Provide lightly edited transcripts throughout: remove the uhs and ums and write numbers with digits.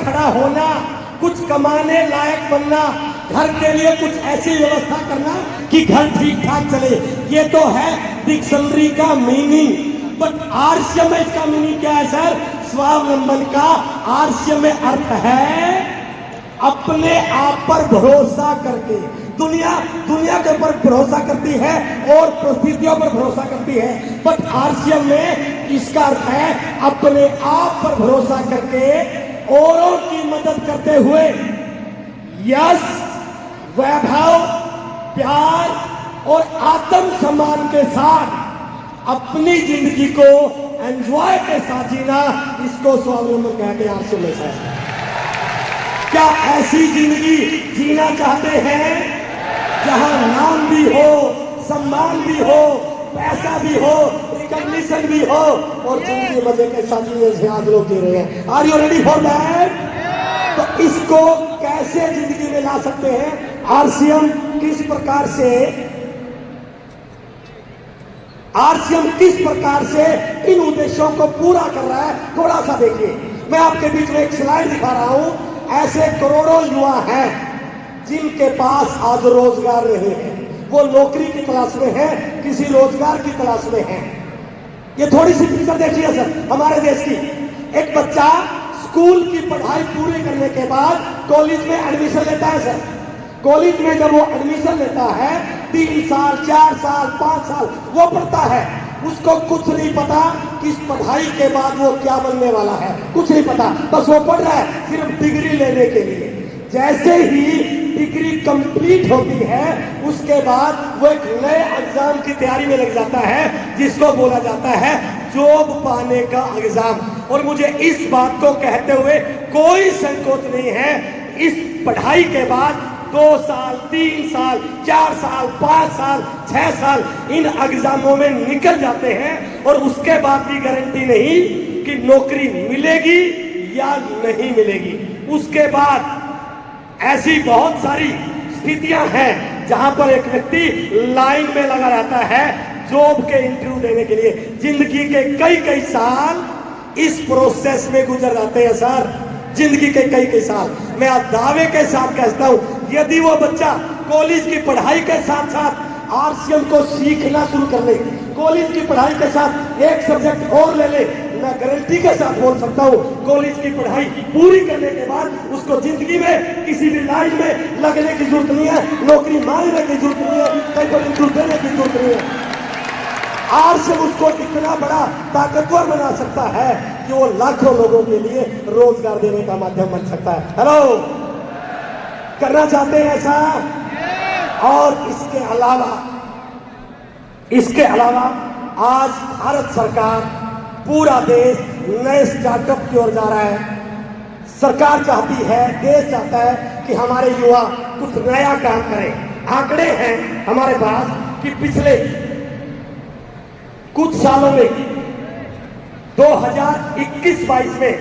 खड़ा होना, कुछ कमाने लायक बनना, घर के लिए कुछ ऐसी व्यवस्था करना कि घर ठीक ठाक चले, ये तो है डिक्शनरी का मीनिंग। बट आरसीएम में इसका मीनिंग क्या है सर? स्वावलंबन का आरसीएम में अर्थ है अपने आप पर भरोसा करके। दुनिया के ऊपर भरोसा करती है और परिस्थितियों पर भरोसा करती है, बट आरसीएम में इसका अर्थ है अपने आप पर भरोसा करके औरों की मदद करते हुए यश, वैभव, प्यार और आत्मसम्मान के साथ अपनी जिंदगी को एंजॉय के साथ जीना, इसको स्वावलंबन कहते हैं आरसीएम में। क्या ऐसी जिंदगी जीना चाहते हैं जहां नाम भी हो, सम्मान भी हो, पैसा भी हो, रिकॉग्निशन भी हो और जिंदगी मजे के साथ जीने से आज लोग जी रहे हैं? Are you ready for that? तो इसको कैसे जिंदगी में ला सकते हैं? आरसीएम किस प्रकार से इन उद्देश्यों को पूरा कर रहा है, थोड़ा सा देखिए। मैं आपके बीच में एक स्लाइड दिखा रहा हूं। ऐसे करोड़ों युवा हैं जिनके पास आज रोजगार नहीं है, वो नौकरी की तलाश में हैं, किसी रोजगार की तलाश में हैं। ये थोड़ी सी पिक्चर देखिए सर हमारे देश की। एक बच्चा स्कूल की पढ़ाई पूरी करने के बाद कॉलेज में एडमिशन लेता है सर। कॉलेज में जब वो एडमिशन लेता है 3 साल, 4 साल, 5 साल वो पढ़ता है, उसको कुछ नहीं पता कि इस पढ़ाई के बाद वो क्या बनने वाला है, कुछ नहीं पता, बस वो पढ़ रहा है सिर्फ डिग्री लेने के लिए। जैसे ही डिग्री कंप्लीट होती है उसके बाद वो एक नए एग्जाम की तैयारी में लग जाता है जिसको बोला जाता है जॉब पाने का एग्जाम। और मुझे इस बात को कहते हुए कोई संकोच नहीं है, इस पढ़ाई के बाद 2 साल, 3 साल, 4 साल, 5 साल, 6 साल इन एग्जामों में निकल जाते हैं और उसके बाद भी गारंटी नहीं कि नौकरी मिलेगी या नहीं मिलेगी। उसके बाद ऐसी बहुत सारी स्थितियां हैं जहां पर एक व्यक्ति लाइन में लगा रहता है जॉब के इंटरव्यू देने के लिए। जिंदगी के कई साल इस प्रोसेस में गुजर जाते हैं सर, जिंदगी के कई साल। मैं आज दावे के साथ कहता हूं यदि वो बच्चा कॉलेज की पढ़ाई के साथ साथ आरसीएम को सीखना शुरू कर ले, कॉलेज की पढ़ाई के साथ एक सब्जेक्ट और ले ले, मैं गारंटी के साथ बोल सकता हूं कॉलेज की पढ़ाई पूरी करने के बाद उसको जिंदगी में किसी भी लाइन में लगने की जरूरत नहीं है, नौकरी मांगने की जरूरत नहीं है, कहीं पर इंटरव्यू देने की जरूरत नहीं है। आरसीएम उसको इतना बड़ा ताकतवर बना सकता है कि वो लाखों लोगों के लिए रोजगार देने का माध्यम बन सकता है। हेलो, करना चाहते हैं ऐसा? और इसके अलावा आज भारत सरकार, पूरा देश नए स्टार्टअप की ओर जा रहा है। सरकार चाहती है, देश चाहता है कि हमारे युवा कुछ नया काम करें। आंकड़े हैं हमारे पास कि पिछले कुछ सालों में 2021-22 में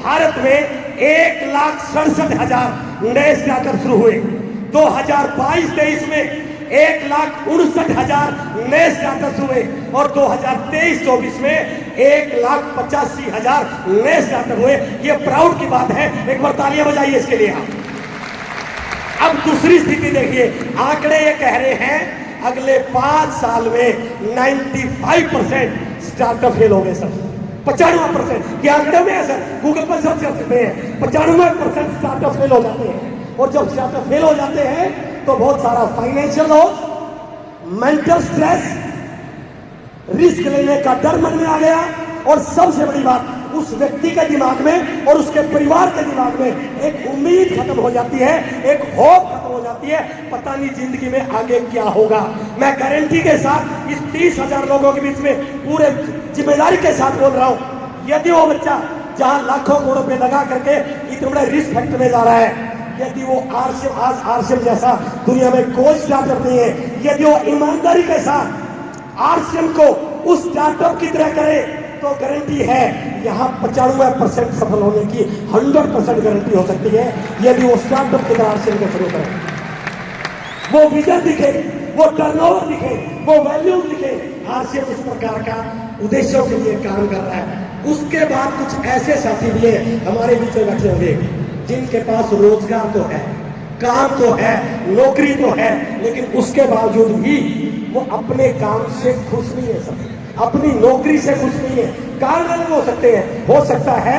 भारत में 1,67,000 नए स्टार्टअप शुरू हुए। 2022-23 में 1,59,000 नए स्टार्टअप हुए और 2023-24 में 1,85,000 नए स्टार्टअप हुए। ये प्राउड की बात है, एक बार तालियां बजाइए इसके लिए आप। अब दूसरी स्थिति देखिए, आंकड़े ये कह रहे हैं अगले 5 साल में 95% स्टार्टअप फेल हो गए सर। 95% ये आंकड़े में है सर, गूगल पर सर्च कर सकते हैं। 95% स्टार्टअप फेल हो जाते हैं और जब स्टार्टअप फेल हो जाते हैं तो बहुत सारा financial loss, mental stress, risk लेने का डर मन में आ गया और सबसे बड़ी बात उस व्यक्ति के दिमाग में और उसके परिवार के दिमाग में एक उम्मीद खत्म हो जाती है, एक होप खत्म हो जाती है, पता नहीं जिंदगी में आगे क्या होगा। मैं गारंटी के साथ इस 30,000 लोगों के बीच में पूरे जिम्मेदारी के साथ बोल रहा हूं, यदि वो बच्चा जहां लाखों करोड़ों रुपए लगा करके इतने बड़े रिस्क फैक्टर में जा रहा है, यदि वो आरसीएम जैसा दुनिया में कोई स्टार्टअप नहीं है, यदि वो ईमानदारी के साथ आरसीएम को उस स्टार्टअप की तरह करे तो गारंटी है यहाँ 95% सफल होने की 100% गारंटी हो सकती है यदि वो स्टार्टअप की तरह आरसीएम को शुरू करें। वो विजन दिखे, वो टर्नओवर दिखे, वो वैल्यू दिखे। आरसीएम इस प्रकार का उद्देश्यों के लिए काम कर रहा है। उसके बाद कुछ ऐसे साथी भी हैं हमारे बीच में बैठे होंगे जिनके पास रोजगार तो है, काम तो है, नौकरी तो है, लेकिन उसके बावजूद भी वो अपने काम से खुश नहीं है, सब अपनी नौकरी से खुश नहीं है। कारण अलग हो सकते हैं, हो सकता है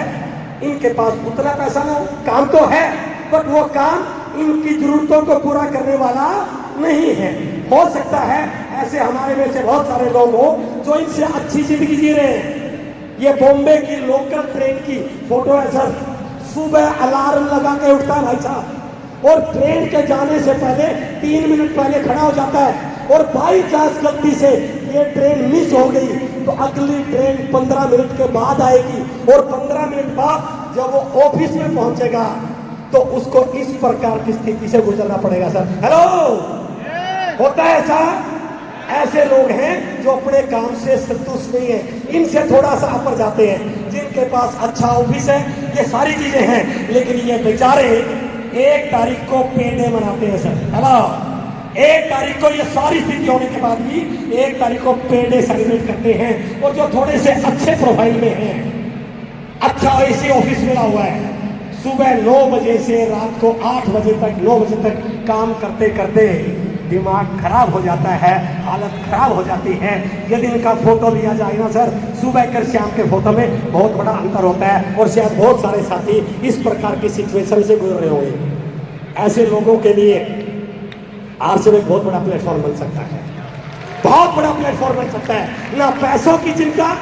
इनके पास उतना पैसा ना हो, काम तो है बट वो काम इनकी जरूरतों को पूरा करने वाला नहीं है। हो सकता है ऐसे हमारे में से बहुत सारे लोग हो जो इनसे अच्छी जिंदगी जी रहे हैं। ये बॉम्बे की लोकल ट्रेन की फोटो है सर। सुबह अलार्म लगा के उठता है भाई साहब और ट्रेन के जाने से पहले 3 मिनट पहले खड़ा हो जाता है, और बाई चांस गलती से ये ट्रेन मिस हो गई तो अगली ट्रेन 15 मिनट के बाद आएगी, और 15 मिनट बाद जब वो ऑफिस में पहुंचेगा तो उसको इस प्रकार की स्थिति से गुजरना पड़ेगा सर। हेलो, होता है ऐसा? ऐसे लोग हैं जो अपने काम से संतुष्ट नहीं है, इनसे थोड़ा सा ऊपर जाते हैं, जिनके पास अच्छा ऑफिस है, ये सारी चीजें हैं, लेकिन ये बेचारे 1 तारीख को पेडे मनाते हैं सर। हेलो, 1 तारीख को ये सारी स्थिति होने के बाद भी 1 तारीख को पेडे सेलिब्रेट करते हैं। और जो थोड़े से अच्छे प्रोफाइल में हैं, अच्छा ऐसी ऑफिस मिला हुआ है, सुबह 9 बजे से रात को 8 बजे तक 9 बजे तक काम करते करते दिमाग खराब हो जाता है, हालत खराब हो जाती है। यदि इनका फोटो लिया जाए ना सर, सुबह कर शाम के फोटो में बहुत बड़ा अंतर होता है, और शायद बहुत सारे साथी इस प्रकार की सिचुएशन से गुजर रहे होंगे। ऐसे लोगों के लिए आरसीएम एक बहुत बड़ा प्लेटफॉर्म बन सकता है, बहुत बड़ा प्लेटफॉर्म बन सकता है। ना पैसों की चिंता,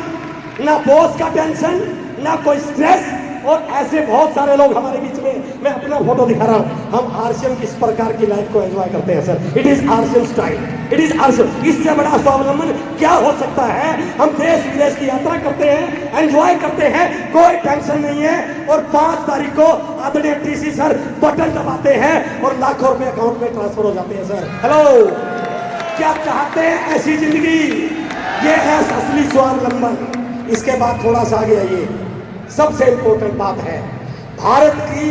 ना बॉस का टेंशन, ना कोई स्ट्रेस, और ऐसे बहुत सारे लोग हमारे बीच में, मैं अपना फोटो दिखा रहा हूं, हम आरसीएम की इस प्रकार की लाइफ को एंजॉय करते हैं sir. It is RCM style, it is RCM. इससे बड़ा स्वावलंबन क्या हो सकता है? हम देश विदेश की यात्रा करते हैं, एंजॉय करते हैं, कोई टेंशन नहीं है, और 5 तारीख को आदरणीय टीसी सर बटन दबाते हैं और लाखों रुपए अकाउंट में ट्रांसफर हो जाते हैं सर। हेलो, क्या चाहते हैं ऐसी जिंदगी? ये है असली स्वावलंबन। इसके बाद थोड़ा सा आगे आइए, सबसे इंपॉर्टेंट बात है, भारत की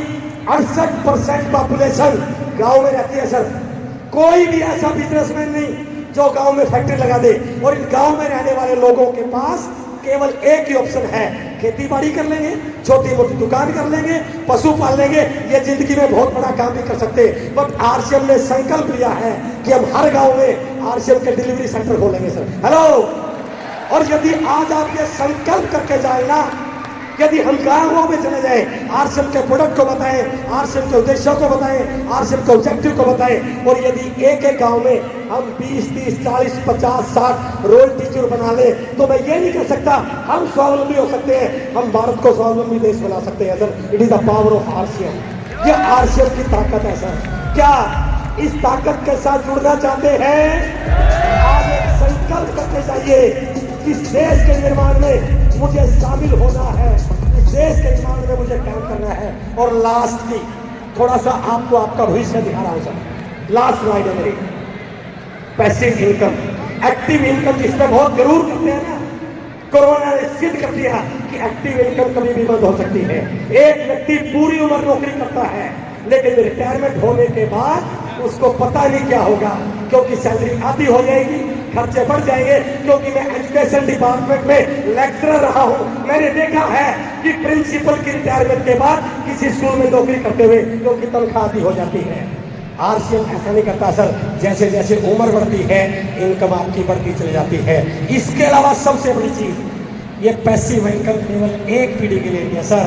68% पॉपुलेशन गांव में रहती है सर। कोई भी ऐसा बिजनेसमैन नहीं जो गांव में फैक्ट्री लगा दे, और इन गांव में रहने वाले लोगों के पास केवल एक ही ऑप्शन है, खेती बाड़ी कर लेंगे, छोटी मोटी दुकान कर लेंगे, पशु पाल लेंगे, ये जिंदगी में बहुत बड़ा काम भी कर सकते हैं। बट आरसीएम ने संकल्प लिया है कि हम हर गांव में आरसीएम के डिलीवरी सेंटर खोलेंगे सर। हेलो, और यदि आज आप ये संकल्प करके जाए ना, यदि हम गांवों में चले जाएं, आरसीएम के प्रोडक्ट को बताएं, आरसीएम के उद्देश्यों को बताएं, आरसीएम के ऑब्जेक्टिव को बताएं, और यदि एक एक गांव में हम 20, 30, 40, 50, 60 रोल टीचर बना ले, तो मैं ये नहीं कह सकता हम स्वावलंबी हो सकते हैं, हम भारत को स्वावलंबी देश बना सकते हैं sir. It is the power of RCM. ये आरसीएम की ताकत है सर। क्या इस ताकत के साथ जुड़ना चाहते हैं? आज एक संकल्प करके चाहिए, इस देश के निर्माण में मुझे शामिल होना है, इस देश के निर्माण में मुझे काम करना है। और लास्ट की थोड़ा सा आपको आपका भविष्य दिखा रहा हूं सर। लास्ट स्लाइड है मेरी, पैसिव इनकम, एक्टिव इनकम जिसमें बहुत जरूर करते हैं ना, कोरोना ने सिद्ध कर दिया कि एक्टिव इनकम कभी भी बंद हो सकती है। एक व्यक्ति पूरी उम्र नौकरी करता है, लेकिन रिटायरमेंट होने के बाद उसको पता नहीं क्या होगा, क्योंकि सैलरी आधी हो जाएगी, खर्चे बढ़ जाएंगे। क्योंकि मैं एजुकेशन डिपार्टमेंट में लेक्चरर रहा हूं, मैंने देखा है कि प्रिंसिपल की रिटायरमेंट के बाद किसी स्कूल में नौकरी करते हुए क्योंकि तनख्वाह आधी हो जाती है। आरसीएम ऐसा नहीं करता सर, जैसे जैसे उम्र बढ़ती है इनकम आपकी बढ़ती चली जाती है। इसके अलावा सबसे बड़ी चीज, ये पैसिव इनकम केवल एक पीढ़ी के लिए है सर।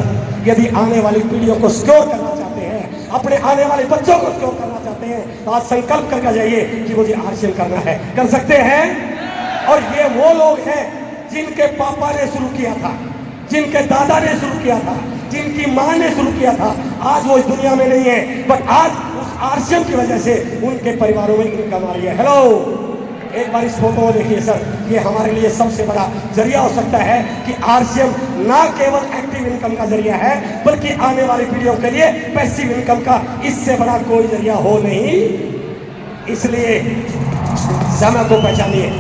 यदि आने वाली पीढ़ियों को सिक्योर करना चाहते हैं, अपने आने वाले बच्चों को सिक्योर करना चाहते हैं, तो आज संकल्प करके जाइए कि मुझे आरसीएम करना है। कर सकते हैं। और ये वो लोग हैं जिनके पापा ने शुरू किया था, जिनके दादा ने शुरू किया था, जिनकी माँ ने शुरू किया था, आज वो इस दुनिया में नहीं है, बट आज उस आरसीएम की वजह से उनके परिवारों में इनकम आ रही है। हेलो, एक बार इस फोटो को देखिए सर, ये हमारे लिए सबसे बड़ा जरिया हो सकता है कि आरसीएम ना केवल एक्टिव इनकम का जरिया है, बल्कि आने वाली पीढ़ियों के लिए पैसिव इनकम का इससे बड़ा कोई जरिया हो नहीं। इसलिए समय को पहचानिए,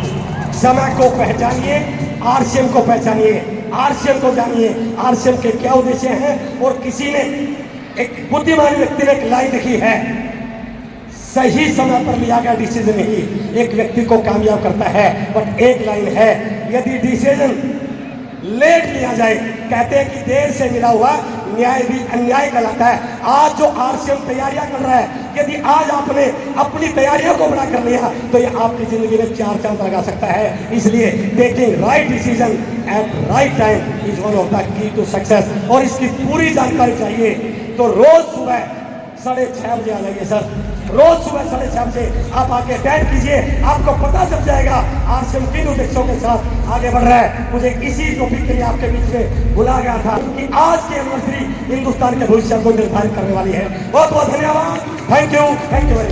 समय को पहचानिए, आरसीएम को पहचानिए, आरसीएम को जानिए, आरसीएम के क्या उद्देश्य हैं। और किसी ने, एक बुद्धिमान व्यक्ति ने एक लाइन लिखी है, सही समय पर लिया गया डिसीजन ही एक व्यक्ति को कामयाब करता है। बट एक लाइन है, यदि डिसीजन लेट लिया जाए। कहते हैं कि देर से मिला हुआ न्याय भी अन्याय कहलाता है। आज जो आरसीएम तैयारियां कर रहा है, यदि आज आपने अपनी तैयारियों को बड़ा कर लिया तो ये आपकी जिंदगी में 4 चांद लगा सकता है। इसलिए taking right decision at right time is one of the key to success. और इसकी पूरी जानकारी चाहिए तो रोज सुबह 6:30 बजे आ जाइए सर, रोज सुबह 6:30 बजे आप आके अटेंड कीजिए, आपको पता चल जाएगा आरसीएम किन उद्देश्यों के साथ आगे बढ़ रहा है। मुझे इसी टॉपिक के लिए आपके बीच में बुला गया था कि आज की एनिवर्सरी हिंदुस्तान के भविष्य को निर्धारित करने वाली है। बहुत बहुत धन्यवाद, थैंक यू वेरी मच।